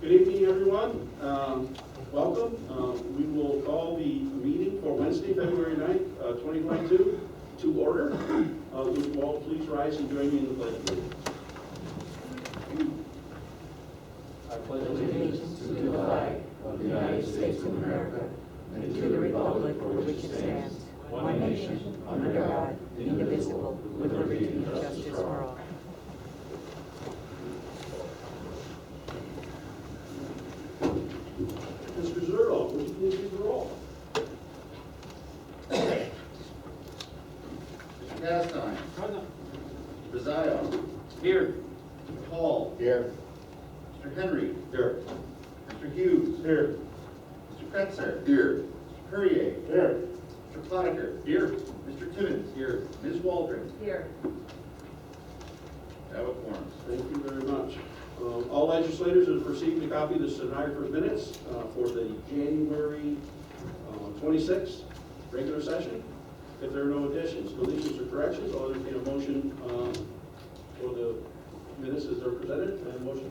Good evening, everyone. Welcome. We will call the meeting for Wednesday, February 9th, 2022 to order. Would you all please rise and join me in the pledge of allegiance? I pledge allegiance to the flag of the United States of America and to the republic for which it stands, one nation, under God, indivisible, with liberty and justice for all. Mr. Zerl, would you please read the roll? Mr. Castine. Rizio. Here. Mr. Hall. Here. Mr. Henry. Here. Mr. Hughes. Here. Mr. Kretzer. Here. Mr. Perrier. Here. Mr. Cloninger. Here. Mr. Timmons. Here. Ms. Waldron. Here. Have a quorum. Thank you very much. All legislators have received a copy of the stenographer's minutes for the January 26th regular session. If there are no additions, deletions, or corrections, I'll entertain a motion for the minutes as they're presented. And motion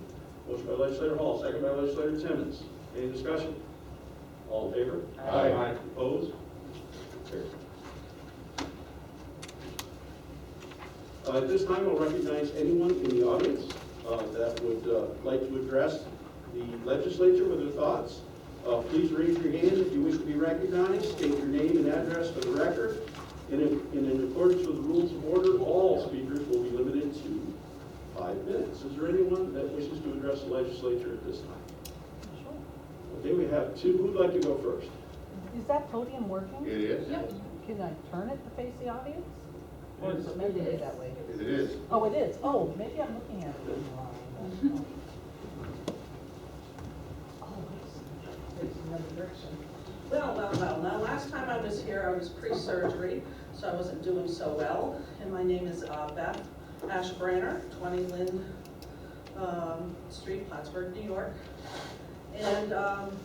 by legislator Hall, second by legislator Timmons. Any discussion? All in favor? Aye. Opposed? Carried. At this time, I'll recognize anyone in the audience that would like to address the legislature with their thoughts. Please raise your hand if you wish to be recognized. State your name and address for the record. And in accordance with the rules of order, all speakers will be limited to 5 minutes. Is there anyone that wishes to address the legislature at this time? Okay, we have two. Who'd like to go first? Is that podium working? It is? Yep. Can I turn it to face the audience? Or is it meant to be that way? It is. Oh, it is. Oh, maybe I'm looking at it wrong. Oh, it's another direction. Well. Now, last time I was here, I was pre-surgery, so I wasn't doing so well. And my name is Beth Ashbranner, 20 Lynn Street, Plattsburgh, New York. And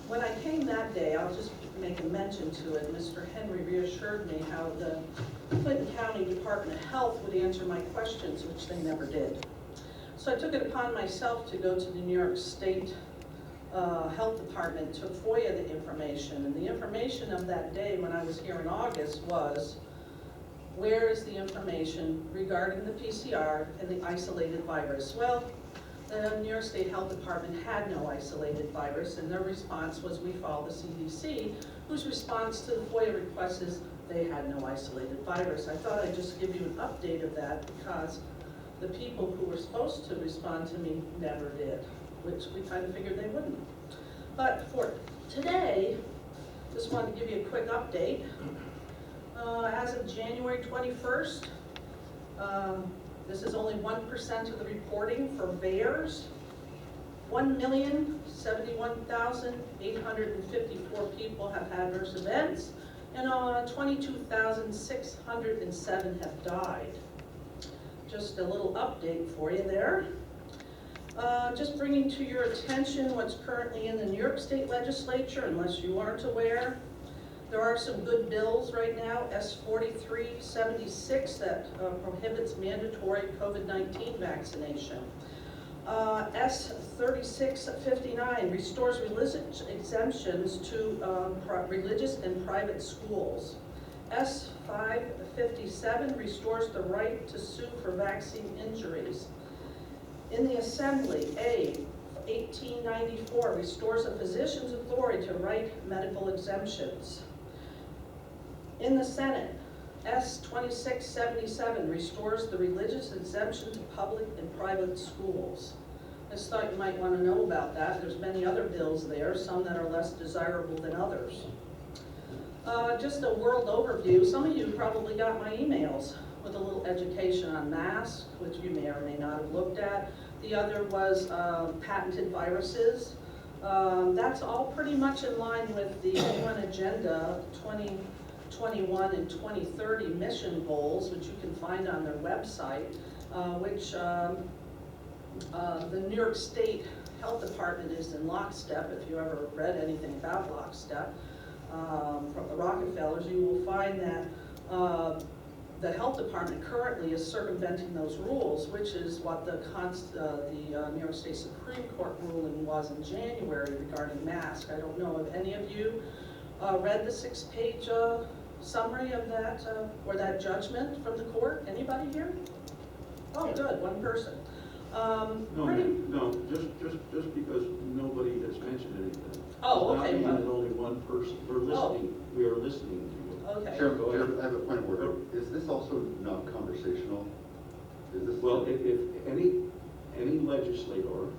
when I came that day, I'll just make a mention to it. Mr. Henry reassured me how the Clinton County Department of Health would answer my questions, which they never did. So I took it upon myself to go to the New York State Health Department to FOIA the information. And the information of that day when I was here in August was, where is the information regarding the PCR and the isolated virus? Well, the New York State Health Department had no isolated virus, and their response was, we follow the CDC, whose response to the FOIA request is they had no isolated virus. I thought I'd just give you an update of that because the people who were supposed to respond to me never did, which we kind of figured they wouldn't. But for today, just wanted to give you a quick update. As of January 21st, this is only 1% of the reporting for VAERS. 1,071,854 people have had adverse events, and 22,607 have died. Just a little update for you there. Just bringing to your attention what's currently in the New York State Legislature, unless you aren't aware. There are some good bills right now, S-4376 that prohibits mandatory COVID-19 vaccination. S-3659 restores religious exemptions to religious and private schools. S-557 restores the right to sue for vaccine injuries. In the Assembly, A-1894 restores a physician's authority to write medical exemptions. In the Senate, S-2677 restores the religious exemption to public and private schools. I just thought you might want to know about that. There's many other bills there, some that are less desirable than others. Just a world overview. Some of you probably got my emails with a little education on masks, which you may or may not have looked at. The other was patented viruses. That's all pretty much in line with the UN Agenda 2021 and 2030 mission goals, which you can find on their website, which the New York State Health Department is in lockstep. If you ever read anything about lockstep from the Rockefellers, you will find that the health department currently is circumventing those rules, which is what the New York State Supreme Court ruling was in January regarding masks. I don't know if any of you read the 6-page summary of that, or that judgment from the court. Anybody here? Oh, good, one person. No, just because nobody has mentioned anything. Oh, Does not okay, mean well- that only one person, we're listening, we are listening to you. Okay. Chair, Go ahead. I have a point of order. Is this also not conversational? Is this? Well, if any legislator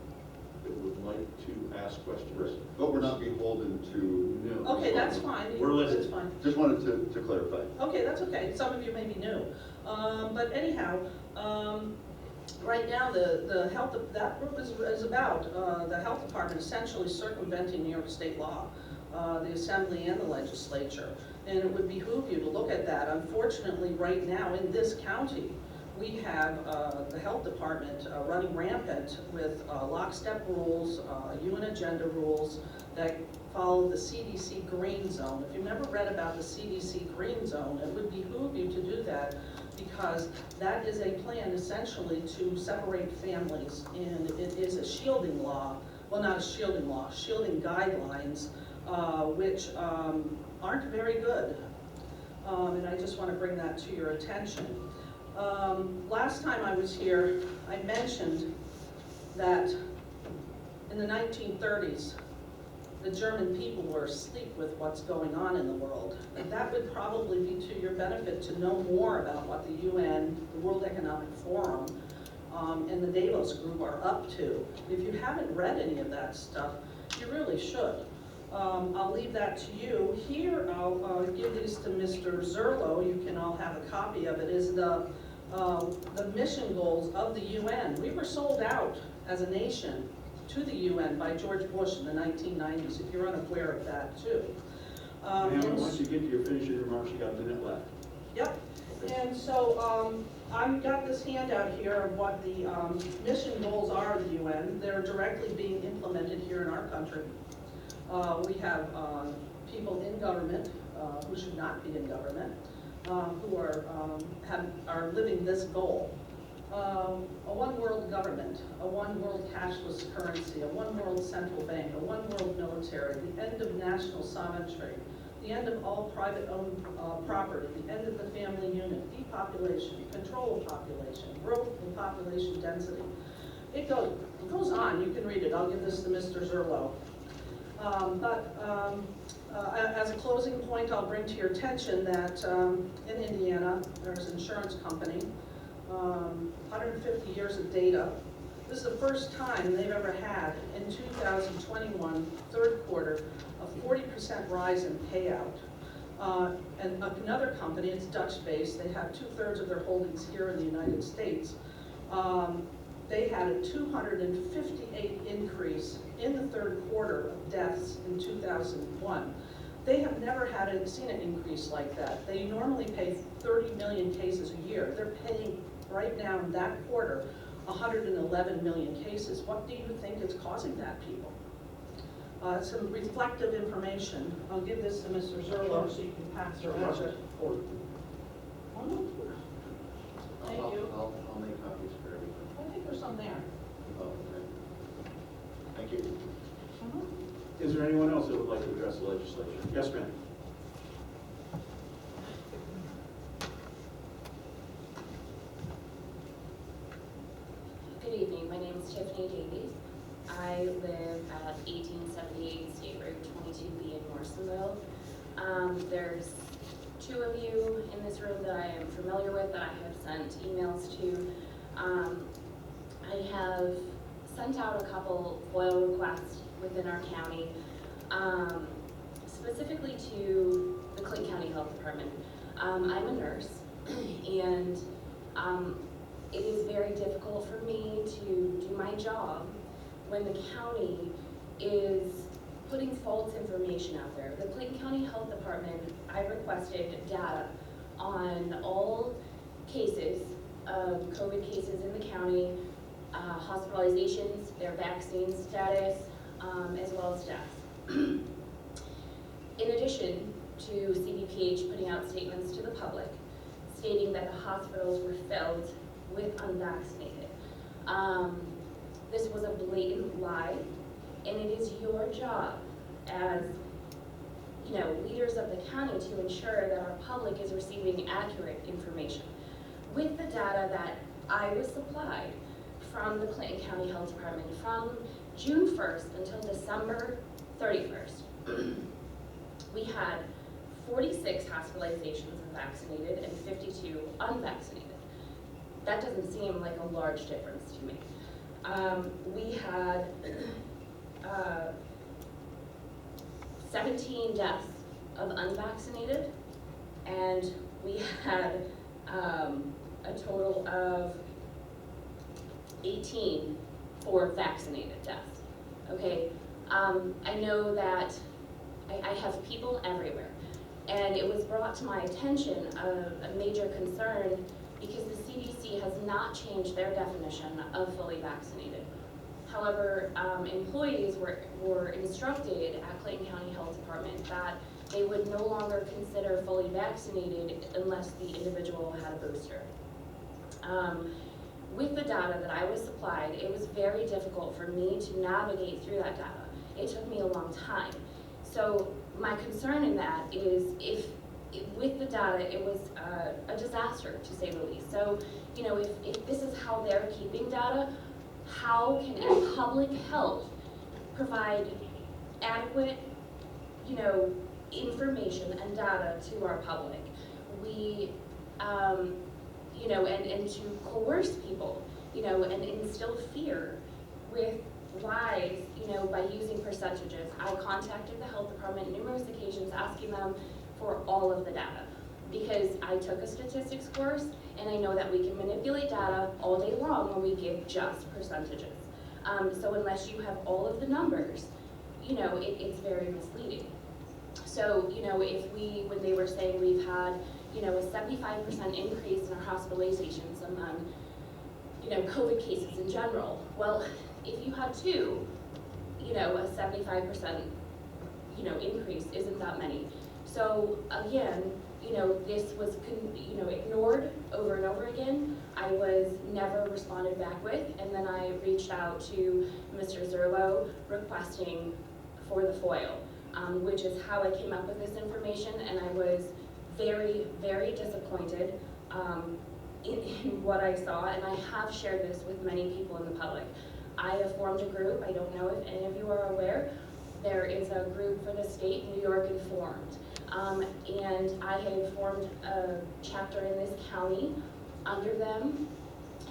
that would like to ask questions. But we're not beholden to. No. Okay, that's fine. We're listening. That's fine. Just wanted to clarify. Okay, that's okay. Some of you may be new. But anyhow, right now, the health, that group is about the health department essentially circumventing New York state law, the assembly and the legislature. And it would behoove you to look at that. Unfortunately, right now in this county, we have the health department running rampant with lockstep rules, UN agenda rules that follow the CDC green zone. If you've never read about the CDC green zone, it would behoove you to do that, because that is a plan essentially to separate families, and it is a shielding law, well, not a shielding law, shielding guidelines, which aren't very good. And I just want to bring that to your attention. Last time I was here, I mentioned that in the 1930s, the German people were asleep with what's going on in the world. And that would probably be to your benefit to know more about what the UN, the World Economic Forum, and the Davos Group are up to. If you haven't read any of that stuff, you really should. I'll leave that to you. Here, I'll give these to Mr. Zerlo. You can all have a copy of it. Is the mission goals of the UN. We were sold out as a nation to the UN by George Bush in the 1990s, if you're unaware of that too. Ma'am, once you get to your finishing remarks, you got a minute left. Yep. And so I've got this handout here of what the mission goals are of the UN. They're directly being implemented here in our country. We have people in government who should not be in government, who are living this goal. A one world government, a one world cashless currency, a one world central bank, a one world military, the end of national sovereignty, the end of all private owned property, the end of the family unit, depopulation, control of population, growth in population density. It goes on, you can read it. I'll give this to Mr. Zerlo. As a closing point, I'll bring to your attention that in Indiana, there's an insurance company, 150 years of data. This is the first time they've ever had, in 2021, third quarter, a 40% rise in payout. And another company, it's Dutch-based, they have 2/3 of their holdings here in the United States. They had a 258 increase in the third quarter of deaths in 2001. They have never seen an increase like that. They normally pay 30 million cases a year. They're paying right now in that quarter 111 million cases. What do you think is causing that, people? Some reflective information. I'll give this to Mr. Zerlo so you can pass it around. Thank you. I'll make copies for everyone. I think there's some there. Oh, okay. Thank you. Is there anyone else that would like to address the legislature? Yes, ma'am. Good evening, my name is Tiffany Davies. I live at 1878 State Road 22B in Morrisonville. There's two of you in this room that I am familiar with that I have sent emails to. I have sent out a couple FOIL requests within our county, specifically to the Clayton County Health Department. I'm a nurse, and it is very difficult for me to do my job when the county is putting false information out there. The Clayton County Health Department, I requested data on all cases of COVID cases in the county, hospitalizations, their vaccine status, as well as deaths. In addition to CBPH putting out statements to the public stating that the hospitals were filled with unvaccinated. This was a blatant lie, and it is your job as leaders of the county to ensure that our public is receiving accurate information. With the data that I was supplied from the Clinton County Health Department from June 1st until December 31st, we had 46 hospitalizations of vaccinated and 52 unvaccinated. That doesn't seem like a large difference to me. We had 17 deaths of unvaccinated, and we had a total of 18 for vaccinated deaths. Okay, I know that I have people everywhere, and it was brought to my attention a major concern because the CDC has not changed their definition of fully vaccinated. However, employees were instructed at Clayton County Health Department that they would no longer consider fully vaccinated unless the individual had a booster. With the data that I was supplied, it was very difficult for me to navigate through that data. It took me a long time. So my concern in that is with the data, it was a disaster, to say the least. So, if this is how they're keeping data, how can a public health provide adequate, information and data to our public? We, and to coerce people, and instill fear with lies, by using percentages. I contacted the health department numerous occasions asking them for all of the data because I took a statistics course and I know that we can manipulate data all day long when we give just percentages. So unless you have all of the numbers, it's very misleading. So, when they were saying we've had, a 75% increase in our hospitalizations among, COVID cases in general. Well, if you had two, a 75%, increase isn't that many. So again, this was, ignored over and over again. I was never responded back with, and then I reached out to Mr. Zerlo requesting for the FOIL, which is how I came up with this information, and I was very, very disappointed in what I saw, and I have shared this with many people in the public. I have formed a group, I don't know if any of you are aware, there is a group for the state, New York Informed. And I have formed a chapter in this county under them.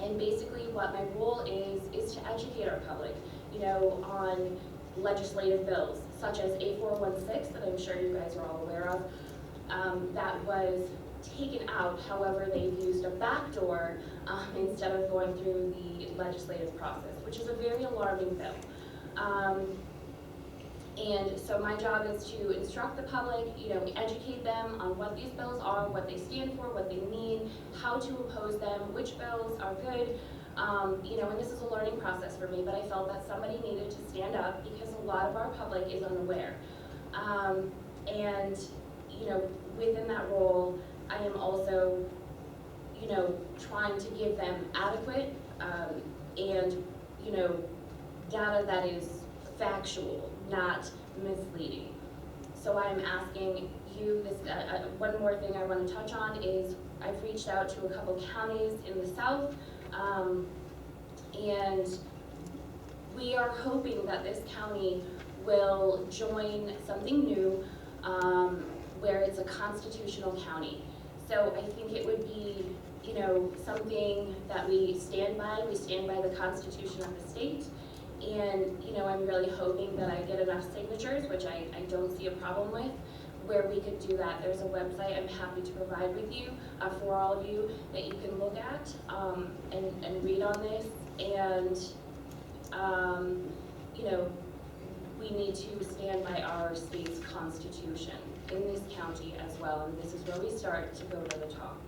And basically what my role is to educate our public, on legislative bills, such as A416 that I'm sure you guys are all aware of, that was taken out. However, they've used a backdoor instead of going through the legislative process, which is a very alarming bill. And so my job is to instruct the public, educate them on what these bills are, what they stand for, what they mean, how to oppose them, which bills are good. And this is a learning process for me, but I felt that somebody needed to stand up because a lot of our public is unaware. And within that role, I am also, trying to give them adequate and, data that is factual, not misleading. So I'm asking you this, one more thing I want to touch on is I've reached out to a couple counties in the south, and we are hoping that this county will join something new where it's a constitutional county. So I think it would be, something that we stand by. We stand by the Constitution of the state. And, I'm really hoping that I get enough signatures, which I don't see a problem with, where we could do that. There's a website I'm happy to provide with you, for all of you, that you can look at and read on this. And, we need to stand by our state's constitution in this county as well. And this is where we start to go to the top.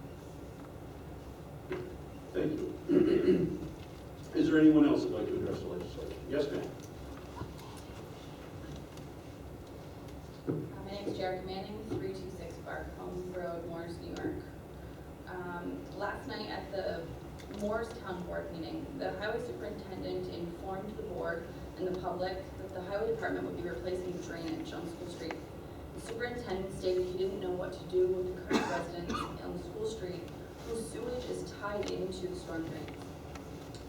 Thank you. Is there anyone else who'd like to address the legislature? Yes, ma'am. My name is Jerica Manning, 326 Bark Holmes Road, Lawrence, New York. Last night at the Morristown Board meeting, the highway superintendent informed the board and the public that the highway department would be replacing drainage on School Street. The superintendent stated he didn't know what to do with the current residents on School Street whose sewage is tied into the storm drains.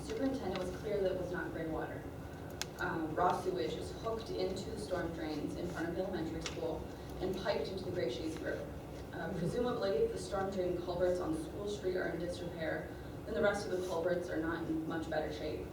The superintendent was clear that it was not gray water. Raw sewage is hooked into the storm drains in front of the elementary school and piped into the Great Chazy River. Presumably, the storm drain culverts on School Street are in disrepair, and the rest of the culverts are not in much better shape.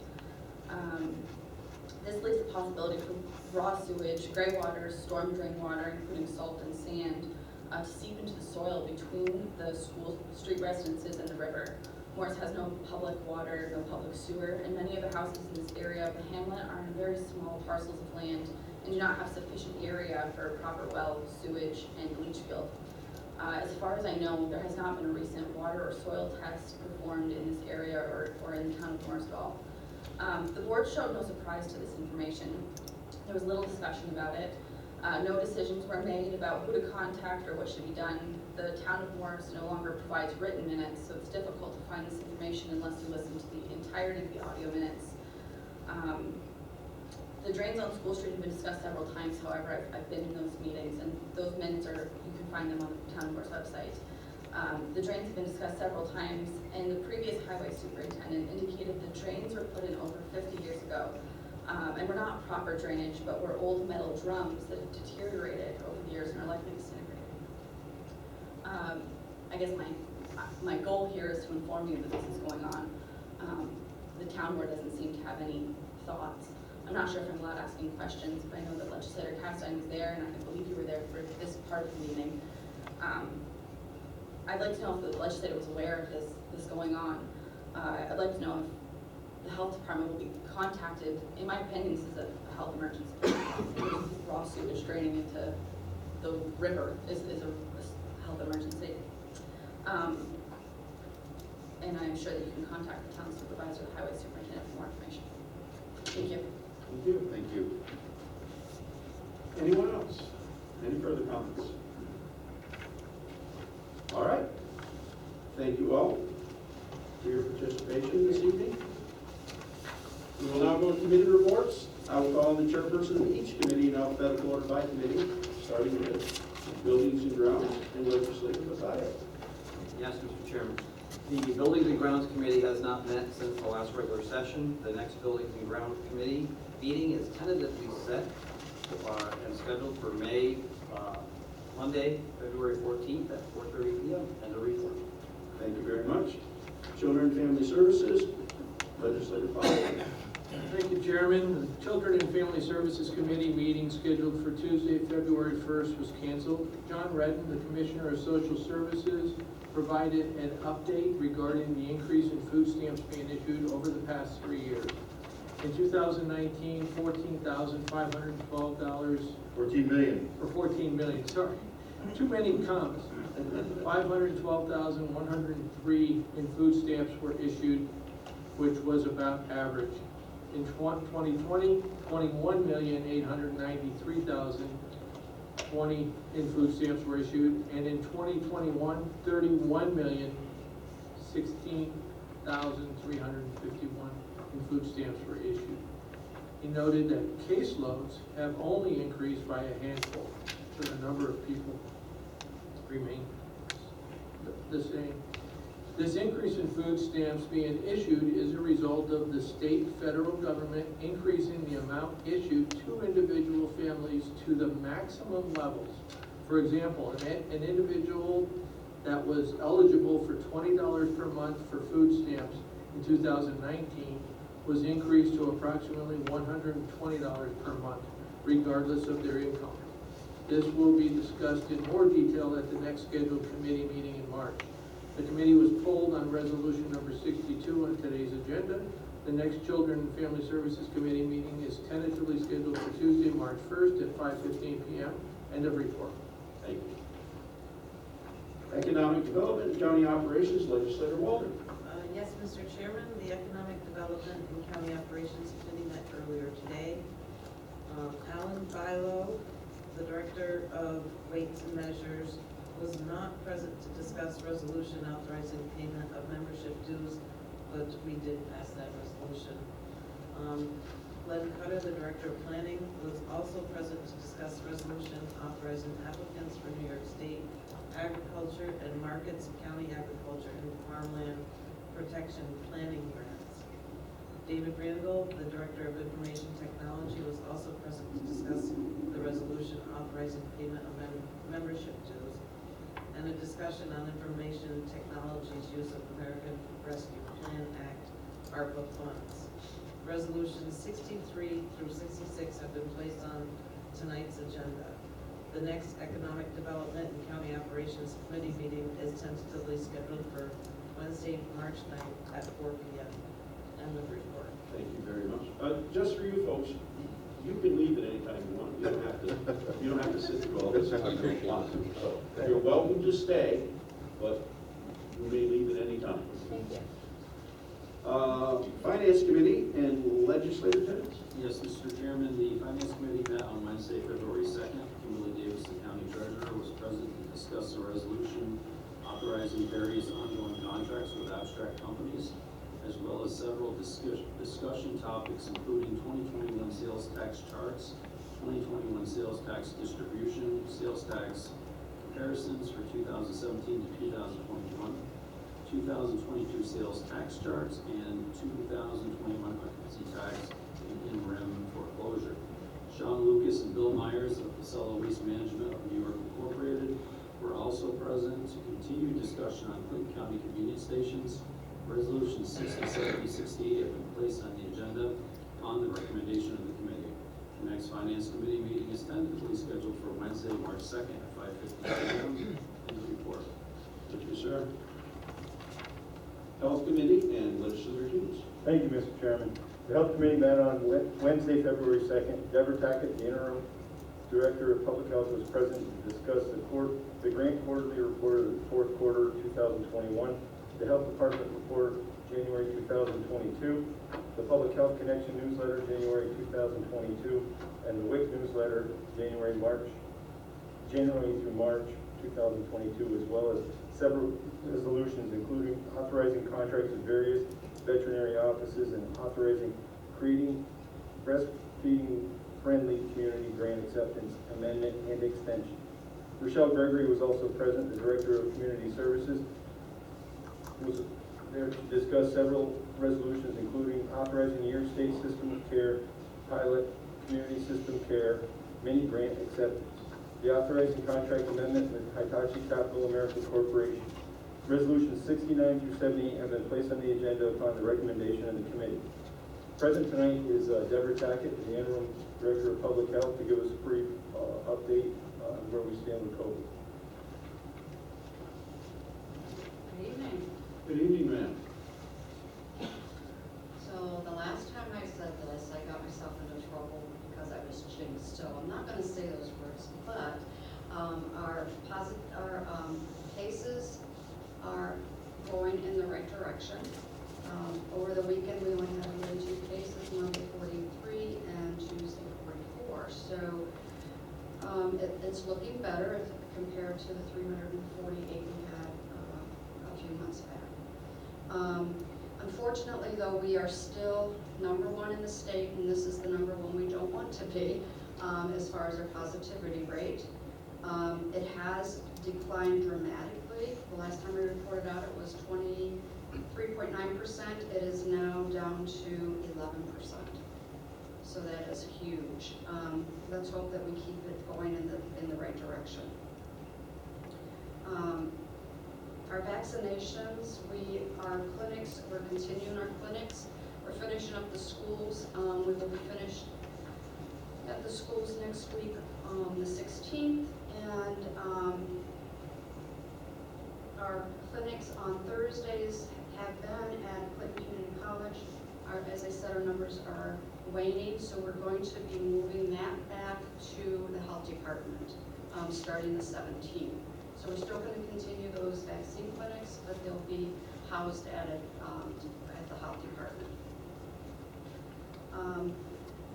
This leaves the possibility for raw sewage, gray water, storm drain water, including salt and sand, to seep into the soil between the School Street residences and the river. Morris has no public water, no public sewer, and many of the houses in this area of the hamlet are on very small parcels of land and do not have sufficient area for proper well, sewage, and leach field. As far as I know, there has not been a recent water or soil test performed in this area or in the town of Morrisville. The board showed no surprise to this information. There was little discussion about it. No decisions were made about who to contact or what should be done. The town of Morris no longer provides written minutes, so it's difficult to find this information unless you listen to the entirety of the audio minutes. The drains on School Street have been discussed several times, however, I've been in those meetings, and those minutes you can find them on the town of Morris website. The drains have been discussed several times, and the previous highway superintendent indicated the drains were put in over 50 years ago. And were not proper drainage, but were old metal drums that have deteriorated over the years and are likely disintegrated. I guess my goal here is to inform you that this is going on. The town board doesn't seem to have any thoughts. I'm not sure if I'm allowed asking questions, but I know that Legislator Castine was there, and I believe you were there for this part of the meeting. I'd like to know if the legislator was aware of this going on. I'd like to know if the health department will be contacted. In my opinion, this is a health emergency. Raw sewage draining into the river is a health emergency. And I'm sure that you can contact the town supervisor or the highway superintendent for more information. Thank you. Thank you. Thank you. Anyone else? Any further comments? All right. Thank you all for your participation this evening. We will now go to committee reports. I will call on the chairperson of each committee in alphabetical order by committee, starting with Buildings and Grounds and Legislative Affairs. Yes, Mr. Chairman. The Buildings and Grounds Committee has not met since the last regular session. The next Buildings and Grounds Committee meeting is tentatively set and scheduled for Monday, February 14th at 4:30 p.m. End of report. Thank you very much. Children and Family Services, Legislative Affairs. Thank you, Chairman. The Children and Family Services Committee meeting scheduled for Tuesday, February 1st was canceled. John Redden, the Commissioner of Social Services, provided an update regarding the increase in food stamps being issued over the past 3 years. In 2019, $14,512, $14 million. or 14 million, sorry, too many commas. 512,103 in food stamps were issued, which was about average. In 2020, 21,893,020 in food stamps were issued, and in 2021, 31,016,351 in food stamps were issued. He noted that caseloads have only increased by a handful, so the number of people remain the same. This increase in food stamps being issued is a result of the state federal government increasing the amount issued to individual families to the maximum levels. For example, an individual that was eligible for $20 per month for food stamps in 2019 was increased to approximately $120 per month, regardless of their income. This will be discussed in more detail at the next scheduled committee meeting in March. The committee was polled on resolution number 62 on today's agenda. The next Children and Family Services Committee meeting is tentatively scheduled for Tuesday, March 1st at 5:15 p.m. End of report. Thank you. Economic Development and County Operations, Legislator Walden. Yes, Mr. Chairman, the Economic Development and County Operations Committee met earlier today. Alan Bilo, the Director of Weights and Measures, was not present to discuss resolution authorizing payment of membership dues, but we did pass that resolution. Len Cutter, the Director of Planning, was also present to discuss resolution authorizing applicants for New York State Agriculture and Markets County Agriculture and Farmland Protection Planning Grants. David Randall, the Director of Information Technology, was also present to discuss the resolution authorizing payment of membership dues and a discussion on information technology's use of American Rescue Plan Act ARPA funds. Resolutions 63 through 66 have been placed on tonight's agenda. The next Economic Development and County Operations Committee meeting is tentatively scheduled for Wednesday, March 9th at 4 p.m. End of report. Thank you very much. Just for you folks, you can leave at any time you want. You don't have to sit through all this if you don't want to. So you're welcome to stay, but you may leave at any time. Thank you. Finance Committee and Legislative Attendance. Yes, Mr. Chairman, the Finance Committee met on Wednesday, February 2nd. Kimberly Davis, the County Treasurer, was present to discuss a resolution authorizing various ongoing contracts with abstract companies, as well as several discussion topics, including 2021 sales tax charts, 2021 sales tax distribution, sales tax comparisons for 2017 to 2021, 2022 sales tax charts, and 2021 occupancy tax and in-rem foreclosure. Sean Lucas and Bill Myers of Casella Waste Management of New York Incorporated were also present to continue discussion on Clinton County convenience stations. Resolutions 60, 70, 68 have been placed on the agenda on the recommendation of the committee. The next Finance Committee meeting is tentatively scheduled for Wednesday, March 2nd at 5:50 p.m. End of report. Thank you, sir. Health Committee and Legislative Attendance. Thank you, Mr. Chairman. The Health Committee met on Wednesday, February 2nd. Deborah Tackett, the Interim Director of Public Health, was present to discuss the grant quarterly report of the fourth quarter of 2021, the Health Department report January 2022, the Public Health Connection newsletter January 2022, and the WIC newsletter January through March 2022, as well as several resolutions, including authorizing contracts with various veterinary offices and authorizing creating breastfeeding-friendly community grant acceptance amendment and extension. Rochelle Gregory was also present, the Director of Community Services, was there to discuss several resolutions, including authorizing New York State System of Care, pilot community system care, mini grant acceptance. The authorizing contract amendment with Hitachi Capital America Corporation. Resolutions 69 through 78 have been placed on the agenda upon the recommendation of the committee. Present tonight is Deborah Tackett, the Interim Director of Public Health, to give us a brief update on where we stand with COVID. Good evening. Good evening, ma'am. So the last time I said this, I got myself into trouble because I was jinxed. So I'm not going to say those words, but our cases are going in the right direction. Over the weekend, we only had 32 cases, Monday 43, and Tuesday 44. So it's looking better compared to the 348 we had a few months back. Unfortunately, though, we are still #1 in the state, and this is the #1 we don't want to be as far as our positivity rate. It has declined dramatically. The last time we reported out, it was 23.9%. It is now down to 11%. So that is huge. Let's hope that we keep it going in the right direction. Our vaccinations, our clinics, we're continuing our clinics. We're finishing up the schools. We will be finished at the schools next week, the 16th, and our clinics on Thursdays have been at Clinton Community College. As I said, our numbers are waning, so we're going to be moving that back to the health department starting the 17th. So we're still going to continue those vaccine clinics, but they'll be housed at the health department.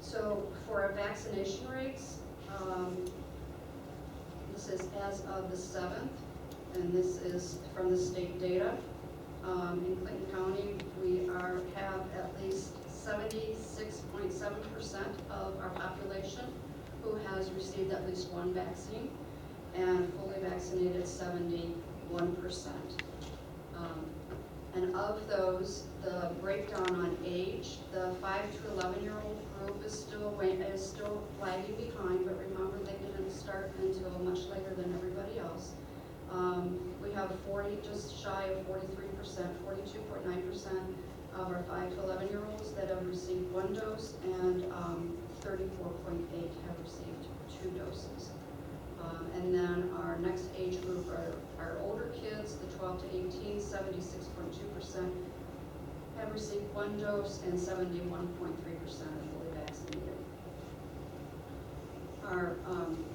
So for our vaccination rates, this is as of the 7th. and this is from the state data. In Clinton County, we have at least 76.7% of our population who has received at least one vaccine, and fully vaccinated 71%. And of those, the breakdown on age, the 5 to 11-year-old group is still lagging behind, but remember they didn't start until much later than everybody else. We have just shy of 43%, 42.9% of our 5 to 11-year-olds that have received one dose, and 34.8 have received 2 doses. And then our next age group are our older kids, the 12 to 18, 76.2% have received one dose, and 71.3% are fully vaccinated. Our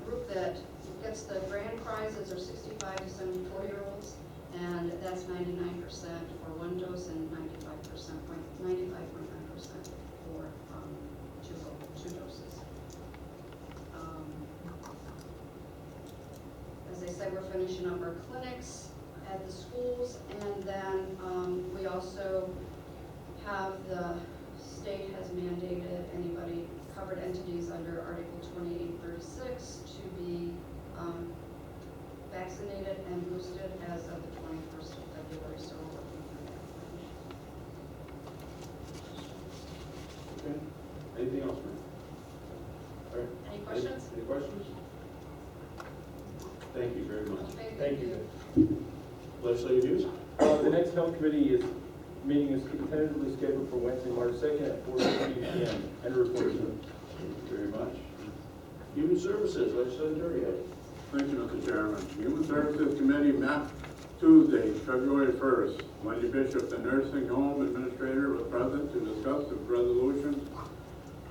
group that gets the grand prizes are 65 to 74-year-olds, and that's 99% for one dose and 95.9% for two doses. As I said, we're finishing up our clinics at the schools, and then we also have, the state has mandated anybody, covered entities under Article 2836 to be vaccinated and boosted as of the 21st of February, so we're working through that. Okay. Anything else, ma'am? All right. Any questions? Any questions? Thank you very much. Okay, Thank you. Legislative views? The next health committee meeting is tentatively scheduled for Wednesday, March 2nd at 4:15 p.m. And a report, sir. Thank you very much. Human Services, Legislative Area. Thank you, Mr. Chairman. Human Services Committee met Tuesday, February 1st. Wendy Bishop, the nursing home administrator, was present to discuss the resolution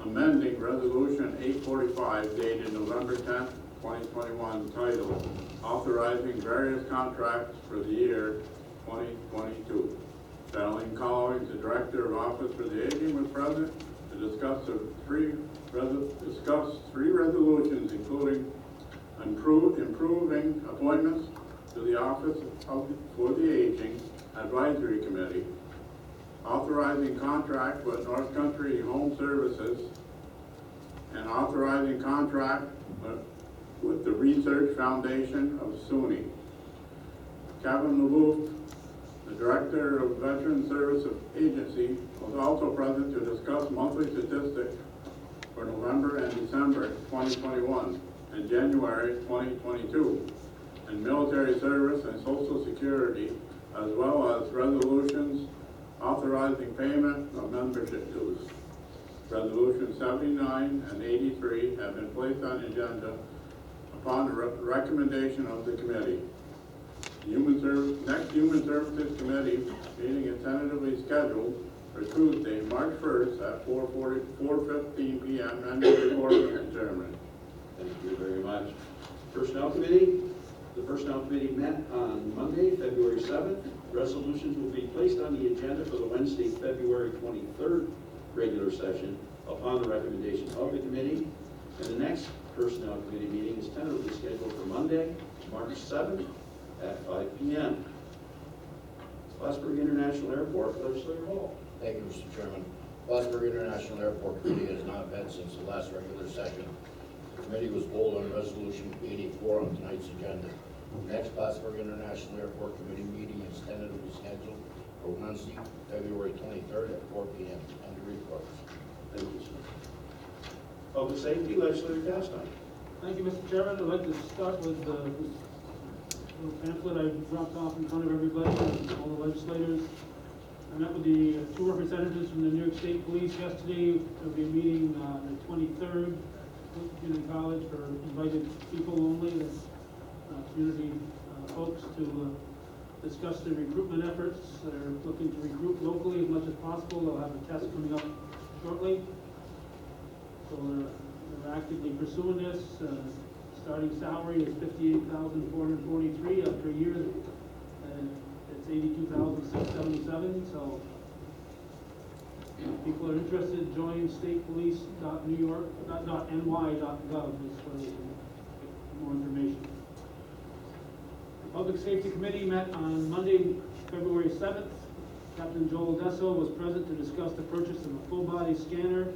amending Resolution 845 dated November 10th, 2021, titled Authorizing Various Contracts for the Year 2022. Darlene Collins, the Director of Office for the Aging, was present to discuss three resolutions, including improving appointments to the Office for the Aging Advisory Committee, authorizing contract with North Country Home Services, and authorizing contract with the Research Foundation of SUNY. Kevin LaBouffe, the Director of Veteran Service Agency, was also present to discuss monthly statistics for November and December 2021 and January 2022, and military service and Social Security, as well as resolutions authorizing payment of membership dues. Resolutions 79 and 83 have been placed on the agenda upon the recommendation of the committee. The next Human Services Committee meeting is tentatively scheduled for Tuesday, March 1st at 4:15 p.m. and the report is adjourned. Thank you very much. Personnel Committee. The Personnel Committee met on Monday, February 7th. Resolutions will be placed on the agenda for the Wednesday, February 23rd regular session upon the recommendation of the committee. And the next Personnel Committee meeting is tentatively scheduled for Monday, March 7th at 5 p.m. Plattsburgh International Airport, Legislator Hall. Thank you, Mr. Chairman. Plattsburgh International Airport Committee has not met since the last regular session. The committee was pulled on Resolution 84 on tonight's agenda. The next Plattsburgh International Airport Committee meeting is tentatively scheduled for Wednesday, February 23rd at 4 p.m. And the reports. Thank you, sir. Public Safety, Legislator Castine. Thank you, Mr. Chairman. I'd like to start with this little pamphlet I dropped off in front of everybody, all the legislators. I met with the two representatives from the New York State Police yesterday. There'll be a meeting on the 23rd at Community College for invited people only, the community folks, to discuss the recruitment efforts. They're looking to recruit locally as much as possible. They'll have a test coming up shortly. So they're actively pursuing this. Starting salary is $58,443 after a year. It's $82,677. So if people are interested, join statepolice.ny.gov is where they can get more information. The Public Safety Committee met on Monday, February 7th. Captain Joel Dessel was present to discuss the purchase of a full-body scanner,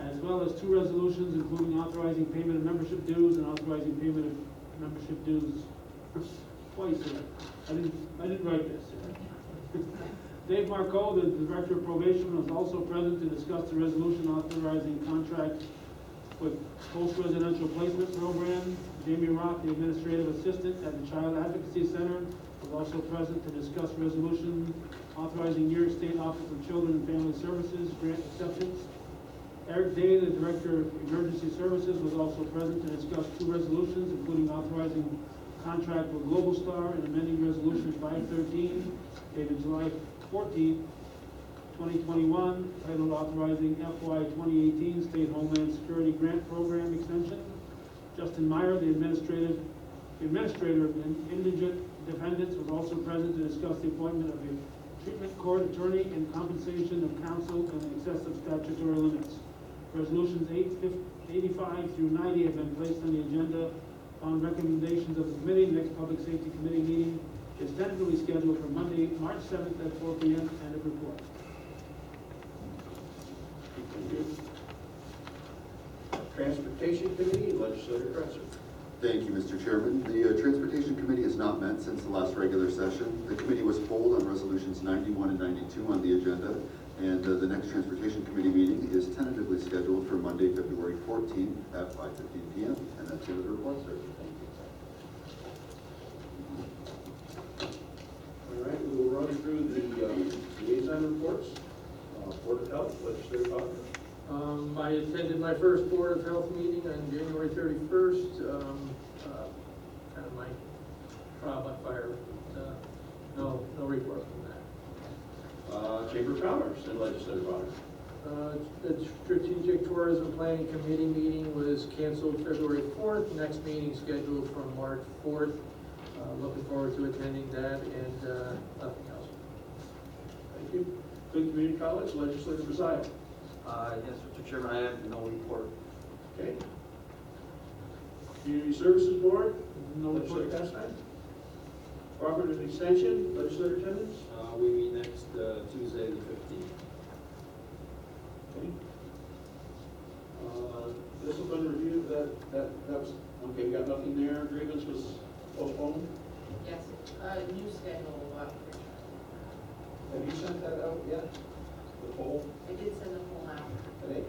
as well as 2 resolutions, including authorizing payment of membership dues and authorizing payment of membership dues twice here. I didn't write this. Dave Marco, the Director of Probation, was also present to discuss the resolution authorizing contract with Post-Residential Placement Program. Jamie Rock, the Administrative Assistant at the Child Advocacy Center, was also present to discuss resolution authorizing New York State Office of Children and Family Services grant acceptance. Eric Day, the Director of Emergency Services, was also present to discuss 2 resolutions, including authorizing contract with Global Star and amending Resolution 513, dated July 14, 2021, titled Authorizing FY 2018 State Homeland Security Grant Program Extension. Justin Meyer, the Administrator of Indigent Defendants, was also present to discuss the appointment of a treatment court attorney and compensation of counsel in excess of statutory limits. Resolutions 85 through 90 have been placed on the agenda on recommendations of the committee. The next Public Safety Committee meeting is tentatively scheduled for Monday, March 7th at 4 p.m. End of report. Thank you. Transportation Committee, Legislator Kretzer. Thank you, Mr. Chairman. The Transportation Committee has not met since the last regular session. The committee was polled on resolutions 91 and 92 on the agenda, and the next Transportation Committee meeting is tentatively scheduled for Monday, February 14th at 5:15 p.m. And that's the end of the report, sir. Thank you. All right, we will run through the liaison reports. Board of Health, Legislator Potter. I attended my first Board of Health meeting on January 31st. Kind of my trial by fire. No report from that. Chamber of Commerce and Legislator Potter. The Strategic Tourism Planning Committee meeting was canceled February 4th. Next meeting scheduled for March 4th. Looking forward to attending that, and nothing else. Thank you. Good Community College, Legislator Brazil. Yes, Mr. Chairman, I have no report. Okay. Community Services Board, No report. Legislator Castine. Cooperative Extension, Legislator Timmons. We meet next Tuesday, the 15th. Okay. Discipline review, that was, okay, we got nothing there. Grievance was postponed. Yes, new schedule, Have you sent that out yet? The poll I did send the poll out. today?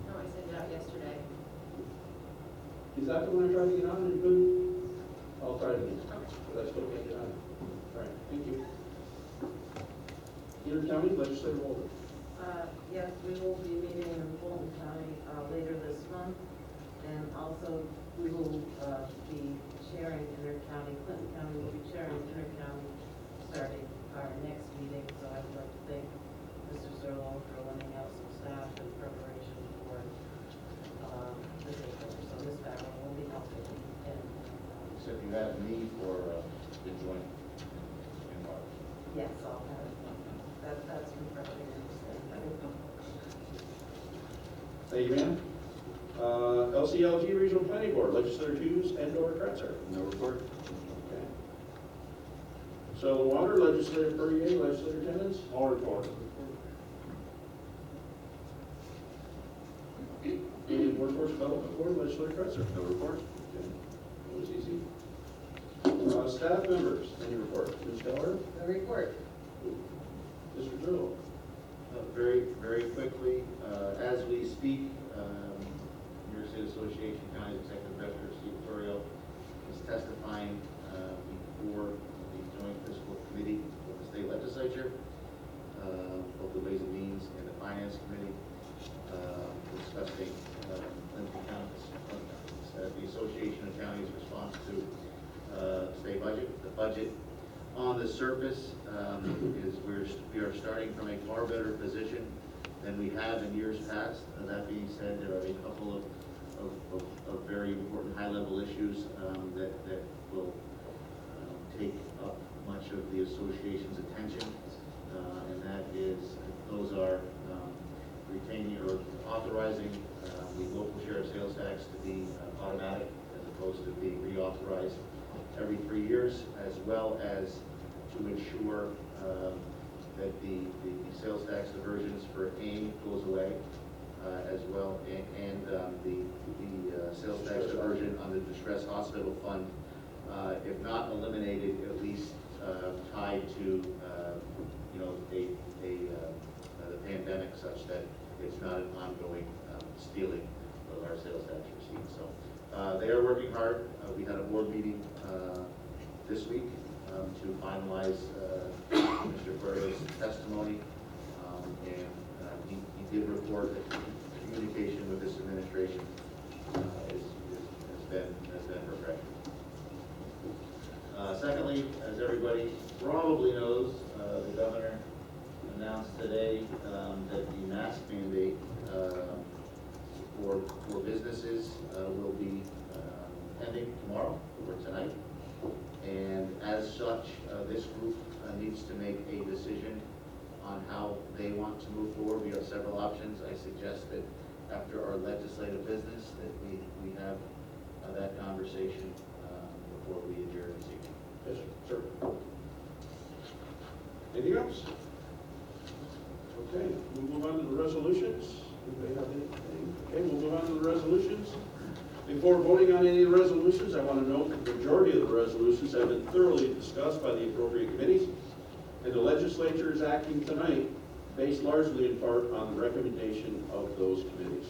No, I sent it out yesterday. Is that the one I tried to get on and couldn't? I'll try it again, but I still can't get on. All right, thank you. Peter County, Legislator Holder. Yes, we will be meeting in Fulton County later this month, and also we will be sharing inter-county. Clinton County will be sharing inter-county starting our next meeting, so I'd like to thank Mr. Zerlo for lending out some staff in preparation for the takeover. So Ms. Barrow will be helping. Except you have me for the joint involved. Yes, I'll have it. That's been prepared. Thank you, ma'am. LCLG Regional Planning Board, Legislator Hughes and/or Kretzer. No report. Okay. So Water, Legislator Perrier, Legislator Timmons. No report. And Workforce Development Board, Legislator Kretzer. No report. Okay. That was easy. Staff members, any report? Ms. Keller? The report. Mr. Zerlo? Very, very quickly, as we speak, New York State Association County Executive Director Steve Torrio is testifying before the Joint Fiscal Committee of the State Legislature, both the Ways and Means and the Finance Committee, discussing Clinton County's, the Association of Counties' response to state budget. The budget on the surface is we are starting from a far better position than we have in years past. That being said, there are a couple of very important high-level issues that will take up much of the association's attention, and those are retaining or authorizing the local share of sales tax to be automatic as opposed to being reauthorized every 3 years, as well as to ensure that the sales tax diversions for AIM goes away, as well, and the sales tax diversion on the distressed hospital fund, if not eliminated, at least tied to, the pandemic, such that it's not an ongoing stealing of our sales tax receipts. So they are working hard. We had a board meeting this week to finalize Mr. Burrow's testimony, and he did report that communication with this administration has been refreshing. Secondly, as everybody probably knows, the governor announced today that the mask mandate for businesses will be pending tomorrow or tonight. And as such, this group needs to make a decision on how they want to move forward. We have several options. I suggest that after our legislative business, that we have that conversation before we adjourn this evening. Yes, sir. Anything else? Okay, we'll move on to the resolutions. Anybody have anything? Okay, we'll move on to the resolutions. Before voting on any of the resolutions, I want to note that the majority of the resolutions have been thoroughly discussed by the appropriate committees, and the legislature is acting tonight based largely in part on the recommendation of those committees.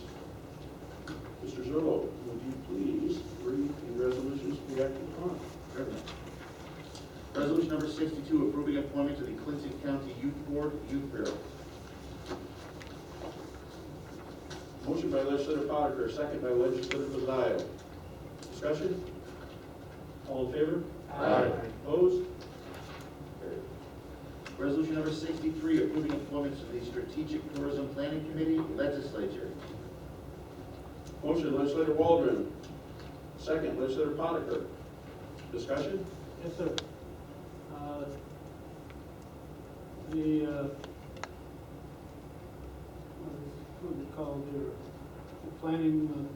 Mr. Zerlo, would you please read the resolutions to be acted upon? Certainly. Resolution number 62, approving appointment to the Clinton County Youth Board, Youth Bureau. Motion by legislator Potter, second by legislator Pizzaio. Discussion? All in favor? Aye. Opposed? Resolution number 63, approving appointments to the Strategic Tourism Planning Committee, Legislature. Motion legislator Waldron, second legislator Potter. Discussion? Yes, sir. What is it called here? The planning,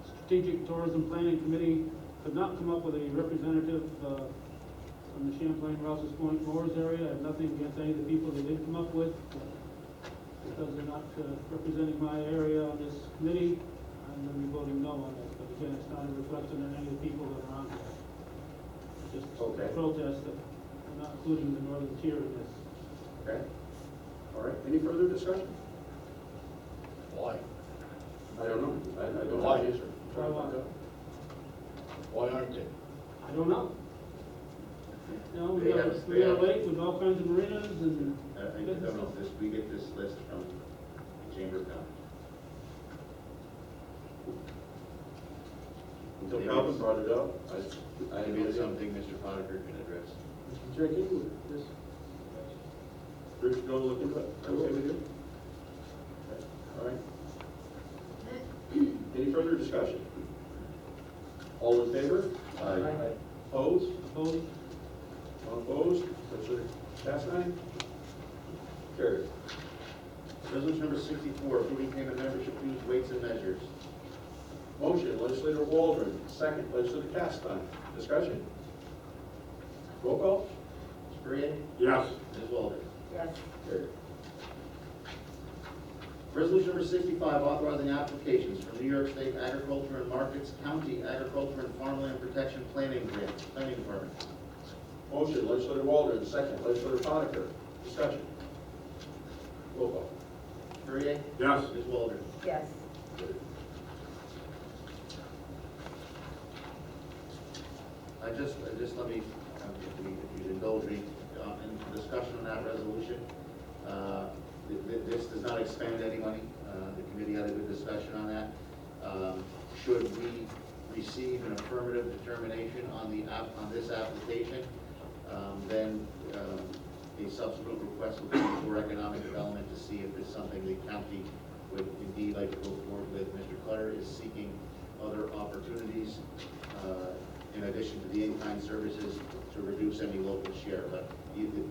Strategic Tourism Planning Committee could not come up with a representative from the Champlain, Rouse's Point, Moores area. I have nothing against any of the people they did come up with, because they're not representing my area on this committee. I'm going to be voting no on this, but again, it's not a reflection on any of the people that are on there. Just Okay. a protest that we're not including the northern tier in this. Okay. All right. Any further discussion? Why? I don't know. I don't Why? have the answer. Why aren't they? I don't know. You know, They have- we got a lake with all kinds of marinas and. I don't know if we get this list from the Chamber of Commerce. Until Calvin brought it up, I Maybe it's something Mr. Potter can address. check into it. Yes. Rich, go look into it. Okay with you? Okay. All right. Any further discussion? All in favor? Aye. Opposed? Opposed? All opposed? Legislator Chastain? Carried. Resolution number 64, approving payment of membership dues, weights and measures. Motion, legislator Waldron, second, legislator Chastain. Discussion? Roll call? Mr. Perrier? Yes. Ms. Walden? Yes. Carried. Resolution number 65, authorizing applications for New York State Agriculture and Markets County Agriculture and Farmland Protection Planning Grant, Planning Department. Motion, legislator Waldron, second, legislator Conacher. Discussion? Roll call? Mr. Perrier? Yes. Ms. Walden? Yes. Just let me, if you indulge me, in discussion on that resolution. This does not expend any money. The committee had a good discussion on that. Should we receive an affirmative determination on this application, then a subsequent request will be for economic development to see if it's something the county would indeed like to go forward with. Mr. Clutter is seeking other opportunities in addition to the in-kind services to reduce any local share, but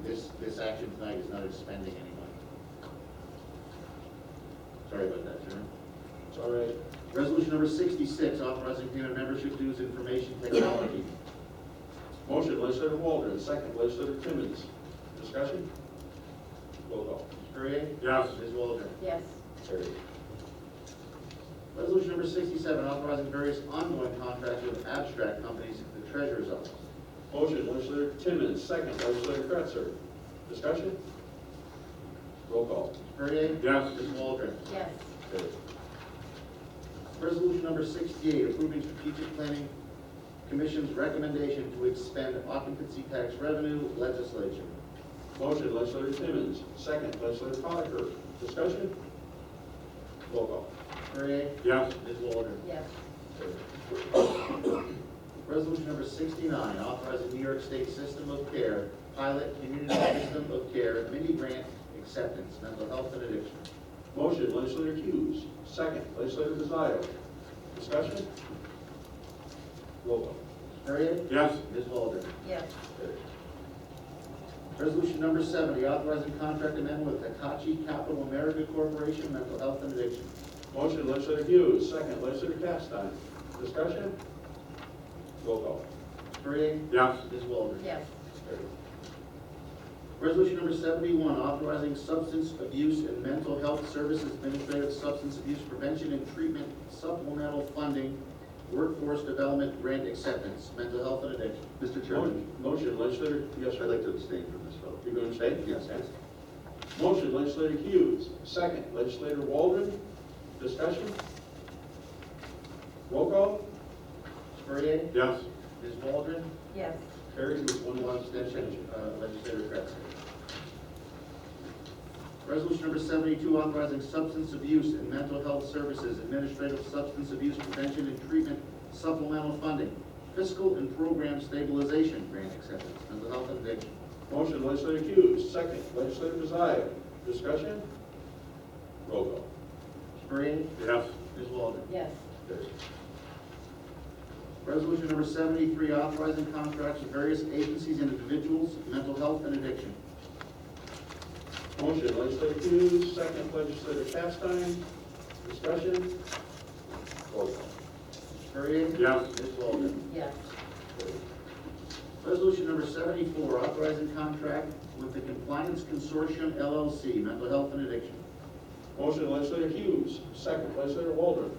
this action tonight is not expending any money. Sorry about that, Chairman. It's all right. Resolution number 66, authorizing payment of membership dues, information technology. Motion, legislator Waldron, second, legislator Timmons. Discussion? Roll call. Mr. Perrier? Yes. Ms. Waldron? Yes. Carried. Resolution number 67, authorizing various ongoing contracts with abstract companies, the treasurer's office. Motion, legislator Timmons, second, legislator Kretzer. Discussion? Roll call. Mr. Perrier? Yes. Ms. Waldron? Yes. Carried. Resolution number 68, approving strategic planning commission's recommendation to expend occupancy tax revenue, legislature. Motion, legislator Timmons, second, legislator Potiker. Discussion? Roll call. Perrier? Yes. Ms. Waldron? Yes. Resolution number 69, authorizing New York State System of Care, pilot community system of care, mini grant acceptance, mental health and addiction. Motion, legislator Hughes, second, legislator Desire. Discussion? Roll call. Perrier? Yes. Ms. Waldron? Yes. Resolution number 70, authorizing contract amendment with Hitachi Capital America Corporation, mental health and addiction. Motion, legislator Hughes, second, legislator Castine. Discussion? Roll call. Perrier? Yes. Ms. Waldron? Yes. Resolution number 71, authorizing substance abuse and mental health services administrative substance abuse prevention and treatment supplemental funding, workforce development grant acceptance, mental health and addiction. Mr. Chairman, Motion, legislator, yes, I'd sir. like to abstain from this vote. You're going to stay? Yes. Okay. Motion, legislator Hughes, second, legislator Waldron. Discussion? Roll call. Perrier? Yes. Ms. Waldron? Yes. Carries with one Abstention, legislator Kretzer. Resolution number 72, authorizing substance abuse and mental health services, administrative substance abuse prevention and treatment supplemental funding, fiscal and program stabilization grant acceptance, mental health and addiction. Motion, legislator Hughes, second, legislator Desire. Discussion? Roll call. Perrier? Yes. Ms. Waldron? Yes. Resolution number 73, authorizing contracts with various agencies and individuals, mental health and addiction. Motion, legislator Hughes, second, legislator Castine. Discussion? Roll call. Perrier? Yes. Ms. Waldron? Yes. Resolution number 74, authorizing contract with the Compliance Consortium LLC, mental health and addiction. Motion, legislator Hughes, second, legislator Waldron.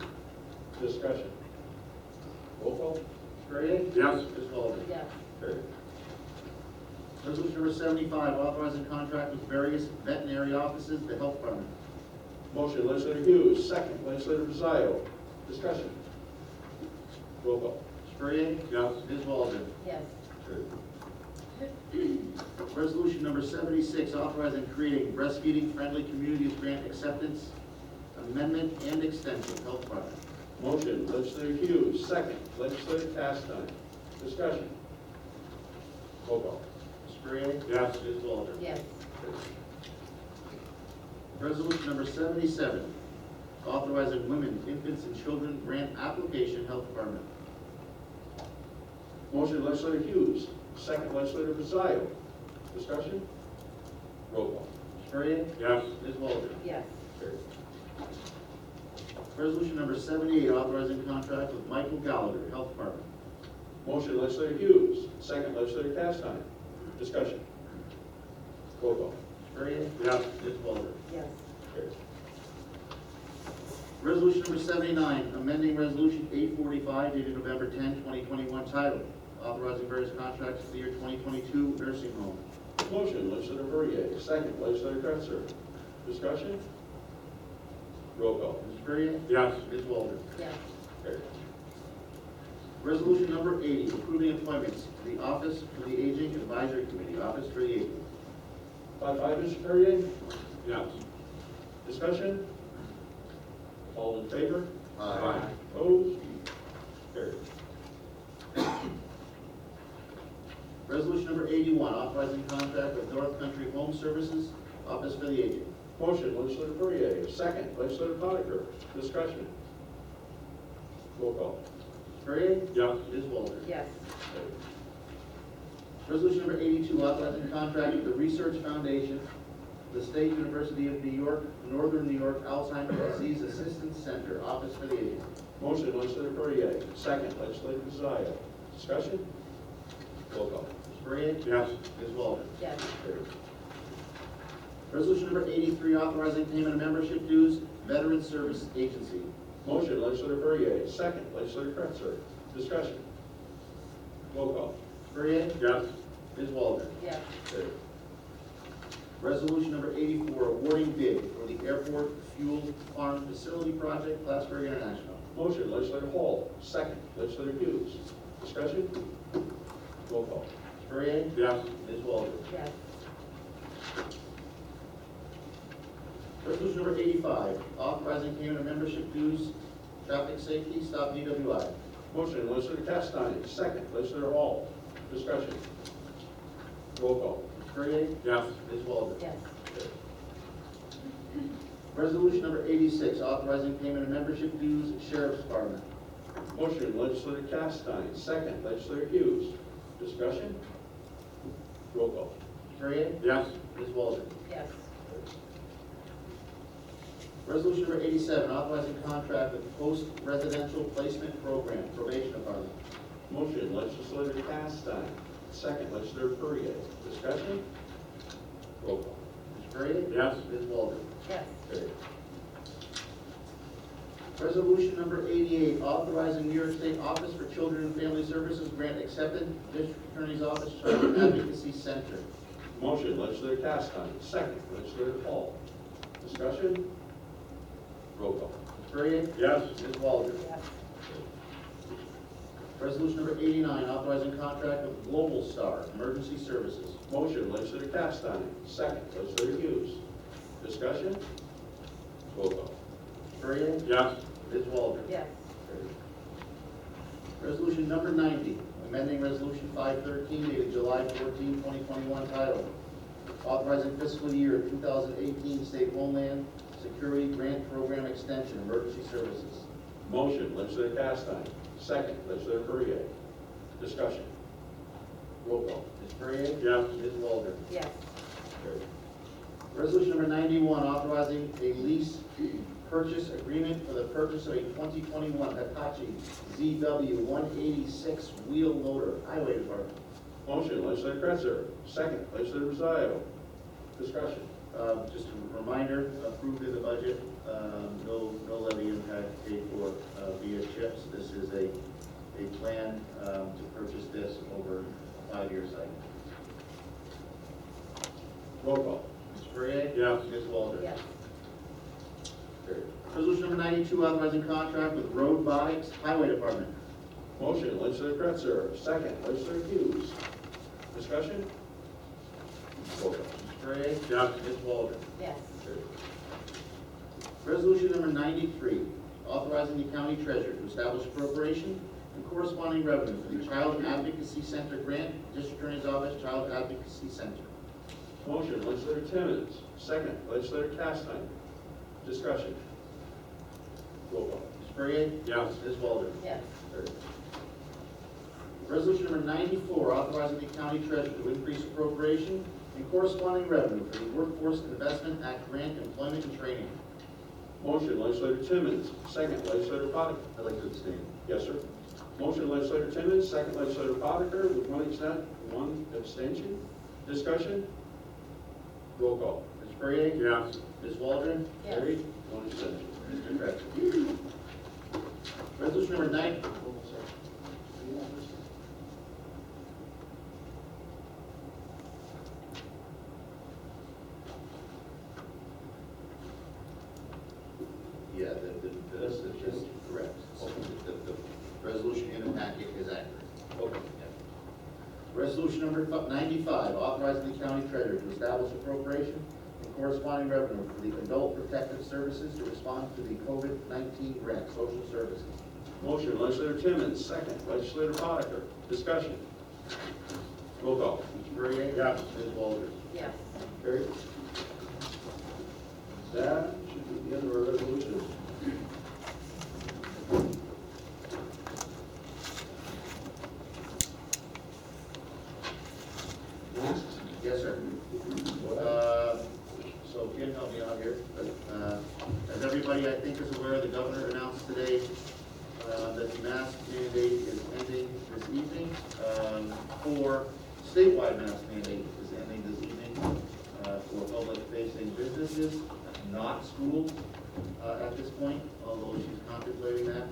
Discussion? Roll call. Perrier? Yes. Ms. Waldron? Yes. Resolution number 75, authorizing contract with various veterinary offices, the health department. Motion, legislator Hughes, second, legislator Desire. Discussion? Roll call. Perrier? Yes. Ms. Waldron? Yes. Resolution number 76, authorizing creating breastfeeding friendly communities grant acceptance, amendment and extension, health department. Motion, legislator Hughes, second, legislator Castine. Discussion? Roll call. Perrier? Yes. Ms. Waldron? Yes. Resolution number 77, authorizing women, infants, and children grant application, health department. Motion, legislator Hughes, second, legislator Desire. Discussion? Roll call. Perrier? Yes. Ms. Waldron? Yes. Resolution number 78, authorizing contract with Michael Gallagher, health department. Motion, legislator Hughes, second, legislator Castine. Discussion? Roll call. Perrier? Yes. Ms. Waldron? Yes. Resolution number 79, amending resolution 845 dated November 10, 2021, titled authorizing various contracts for the year 2022 nursing home. Motion, legislator Verrier, second, legislator Kretzer. Discussion? Roll call. Mr. Perrier? Yes. Ms. Waldron? Yes. Resolution number 80, approving appointments to the Office for the Aging Advisory Committee, Office for the Aging. 5-5, Mr. Perrier. Yes. Discussion? All in favor? Aye. Opposed? Carried. Resolution number 81, authorizing contract with North Country Home Services, Office for the Aging. Motion, legislator Verrier, second, legislator Potiker. Discussion? Roll call. Perrier? Yes. Ms. Waldron? Yes. Resolution number 82, authorizing contract with the Research Foundation, the State University of New York, Northern New York Alzheimer's Disease Assistance Center, Office for the Aging. Motion, legislator Verrier, second, legislator Desire. Discussion? Roll call. Mr. Perrier? Yes. Ms. Walter? Yes. Carried. Resolution number 83, authorizing payment of membership dues, Veteran Service Agency. Motion, legislator Perrier. Second, legislator Kretzer. Discussion. Roll call. Mr. Perrier? Yes. Ms. Walter? Yes. Carried. Resolution number 84, awarding bid for the Airport Fuel Farm Facility Project, Plattsburgh International. Motion, legislator Hall. Second, legislator Hughes. Discussion. Roll call. Mr. Perrier? Yes. Ms. Walter? Yes. Resolution number 85, authorizing payment of membership dues, traffic safety, stop DWI. Motion, legislator Castine. Second, legislator Hall. Discussion. Roll call. Mr. Perrier? Yes. Ms. Walter? Yes. Resolution number 86, authorizing payment of membership dues, Sheriff's Department. Motion, legislator Castine. Second, legislator Hughes. Discussion. Roll call. Mr. Perrier? Yes. Ms. Walter? Yes. Resolution number 87, authorizing contract with Post-Residential Placement Program, Probation Department. Motion, legislator Castine. Second, legislator Perrier. Discussion. Roll call. Mr. Perrier? Yes. Ms. Walter? Yes. Carried. Resolution number 88, authorizing New York State Office for Children and Family Services grant accepted, District Attorney's Office Child Advocacy Center. Motion, legislator Castine. Second, legislator Hall. Discussion. Roll call. Mr. Perrier? Yes. Ms. Walter? Yes. Resolution number 89, authorizing contract with Global Star Emergency Services. Motion, legislator Castine. Second, legislator Hughes. Discussion. Roll call. Mr. Perrier? Yes. Ms. Walter? Yes. Resolution number 90, amending Resolution 513 dated July 14, 2021, titled Authorizing Fiscal Year 2018 State Homeland Security Grant Program Extension, Emergency Services. Motion, legislator Castine. Second, legislator Perrier. Discussion. Roll call. Mr. Perrier? Yes. Ms. Walter? Yes. Resolution number 91, authorizing a lease purchase agreement for the purchase of a 2021 Hitachi ZW 186 wheel loader, Highway Department. Motion, legislator Kretzer. Second, legislator Rosario. Discussion. Just a reminder, approved in the budget, no levy impact paid for via CHIPS. This is a plan to purchase this over a 5-year cycle. Roll call. Mr. Perrier? Yes. Ms. Walter? Yes. Carried. Resolution number 92, authorizing contract with Road Bikes Highway Department. Motion, legislator Kretzer. Second, legislator Hughes. Discussion. Roll call. Mr. Perrier? Yes. Ms. Walter? Yes. Resolution number 93, authorizing the county treasurer to establish appropriation and corresponding revenue for the Child Advocacy Center grant, District Attorney's Office Child Advocacy Center. Motion, legislator Timmons. Second, legislator Castine. Discussion. Roll call. Mr. Perrier? Yes. Ms. Walter? Yes. Resolution number 94, authorizing the county treasurer to increase appropriation and corresponding revenue for the Workforce Investment Act grant, employment and training. Motion, legislator Timmons. Second, legislator Potiker. I'd like to abstain. Yes, sir. Motion, legislator Timmons. Second, legislator Potiker, with one abstention. Discussion. Roll call. Mr. Perrier? Yes. Ms. Waldron? Yes. Carried. One abstention. Mr. Kretzer? Resolution number 90. Yeah, this is just correct. The resolution in the packet is accurate. Okay. Resolution number 95, authorizing the county treasurer to establish appropriation and corresponding revenue for the Adult Protective Services to respond to the COVID-19 grant, social services. Motion, legislator Timmons. Second, legislator Potiker. Discussion. Roll call. Mr. Perrier? Yes. Ms. Walters? Yes. Carried. That should be the end of our resolution. Masks? Yes, sir. So Kim helped me out here, but as everybody I think is aware, the governor announced today that the mask mandate is ending this evening for 4, statewide mask mandate is ending this evening for public-facing businesses, not schools at this point, although she's contemplating that.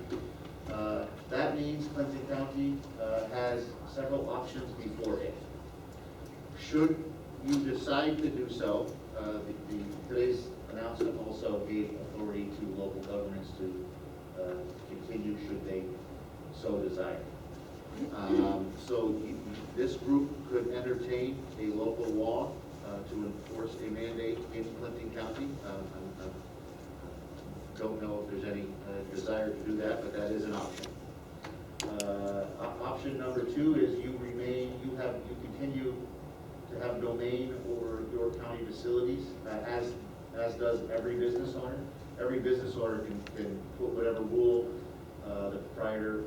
That means Clinton County has several options before it. Should you decide to do so, today's announcement also gave authority to local governments to continue should they so desire. So this group could entertain a local law to enforce a mandate in Clinton County. Don't know if there's any desire to do that, but that is an option. Option number 2 is you continue to have domain over your county facilities, as does every business owner. Every business owner can put whatever rule the proprietor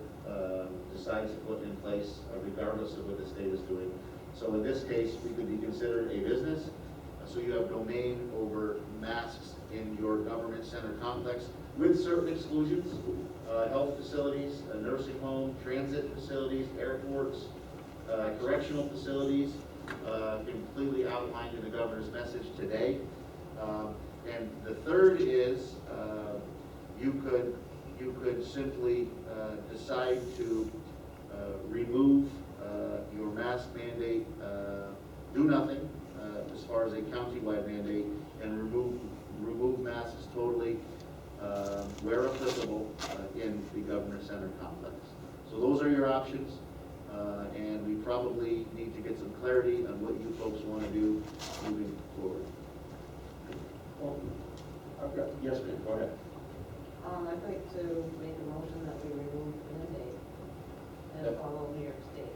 decides to put in place, regardless of what the state is doing. So in this case, we could be considered a business, so you have domain over masks in your government center complex with certain exclusions, health facilities, a nursing home, transit facilities, airports, correctional facilities, completely outlined in the governor's message today. And the third is you could simply decide to remove your mask mandate, do nothing as far as a countywide mandate, and remove masks totally where applicable in the government center complex. So those are your options, and we probably need to get some clarity on what you folks want to do moving forward. Well, I've got, yes, ma'am, go ahead. I'd like to make a motion that we remove the mandate and follow New York State.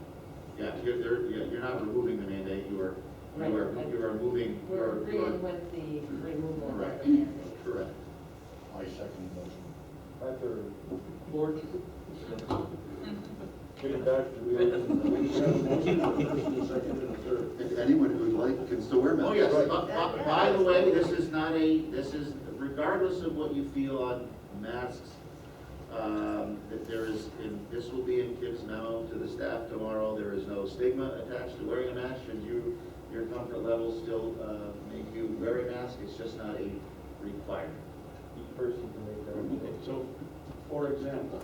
Yeah, you're not removing the mandate. You are moving. We're agreeing with the removal of Correct. the mandate. Correct. I second the motion. My third. Board? Get it back to we have a motion, a second, and a third. If anyone who would like can still wear masks. Oh, yes. Right. By the way, this is regardless of what you feel on masks, that there is, this will be in Kim's memo to the staff tomorrow, there is no stigma attached to wearing a mask. Should your comfort level still make you wear a mask, it's just not a requirement. Each person can make their own. Okay, so, for example,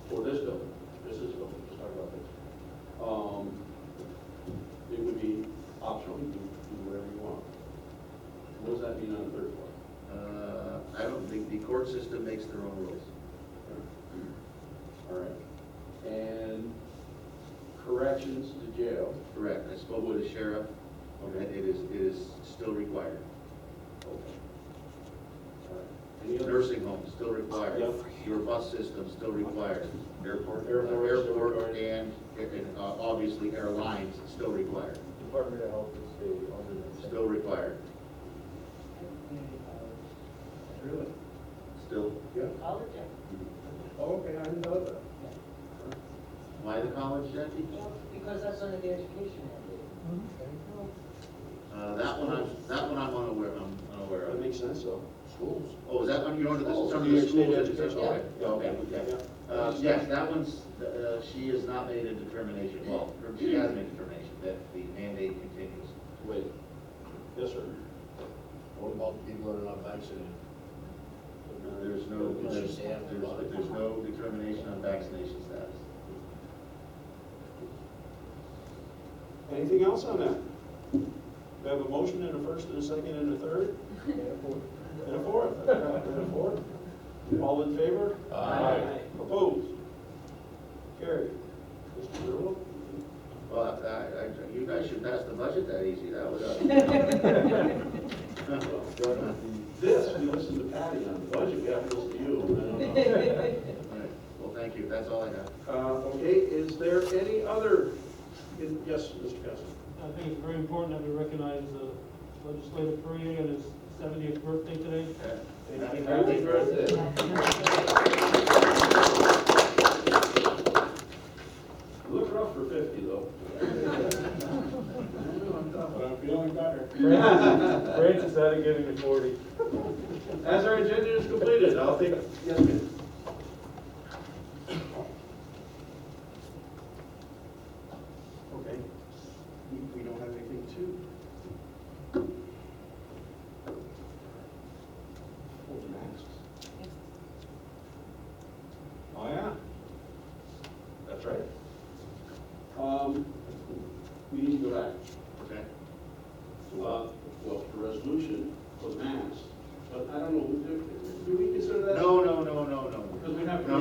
for this building, let's talk about this. It would be optional, you can do whatever you want. What does that mean on the third floor? I don't think the court system makes their own rules. All right. And corrections to jail. Correct. I spoke with the sheriff. Okay. It is still required. Okay. All right. Any other? Nursing homes still required. Yep. Your bus system still required. Airport, And obviously airlines still required. Department of Health and State under the. Still required. Really? Still. Yeah. College, yeah. Oh, okay, I didn't know that. Why the college, Jackie? Because that's under the education mandate. That one I'm unaware That of. makes sense, though. Schools. Oh, is that one, you're under the, Schools. under New the York State schools education. education? Yeah. Okay, okay. Yes, that one's, she has not made a determination, well, she has made a determination that the mandate continues. Wait. Yes, sir. What about the people that are not vaccinated? There's no determination on vaccination status. Anything else on that? We have a motion and a first and a second and a third? And a fourth. And a fourth. All in favor? Aye. Opposed? Carried. Mr. Zerlo? Well, you guys should pass the budget that easy, that was. This, we listened to Patty on the budget, we have to listen to you. All right. Well, thank you, that's all I have. Okay, is there any other, yes, Mr. Kessler? I think it's very important that we recognize the legislative career and his 70th birthday today. Happy birthday. You look rough for 50, though. But I'm feeling better. Francis had to get him to 40. As our agenda is completed, I'll take, yes, ma'am. we don't have anything to. Hold the masks. Oh, yeah. That's right. We need to go back. Okay. Well, the resolution was masked, but I don't know, do we consider that? No. Because we have. No,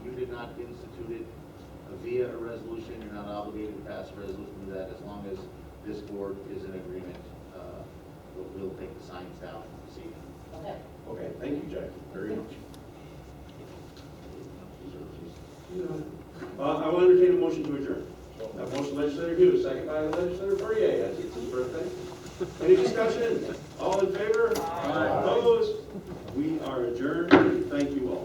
you did not institute it via a resolution. You're not obligated to pass a resolution to that as long as this board is in agreement. We'll take the signs down this evening. Okay. Okay, thank you, Jackie, very much. I will entertain a motion to adjourn. A motion Legislator Hughes, second by Legislator Poirier, that's it's his birthday. Any discussion? All in favor? Aye. Opposed? We are adjourned, thank you all.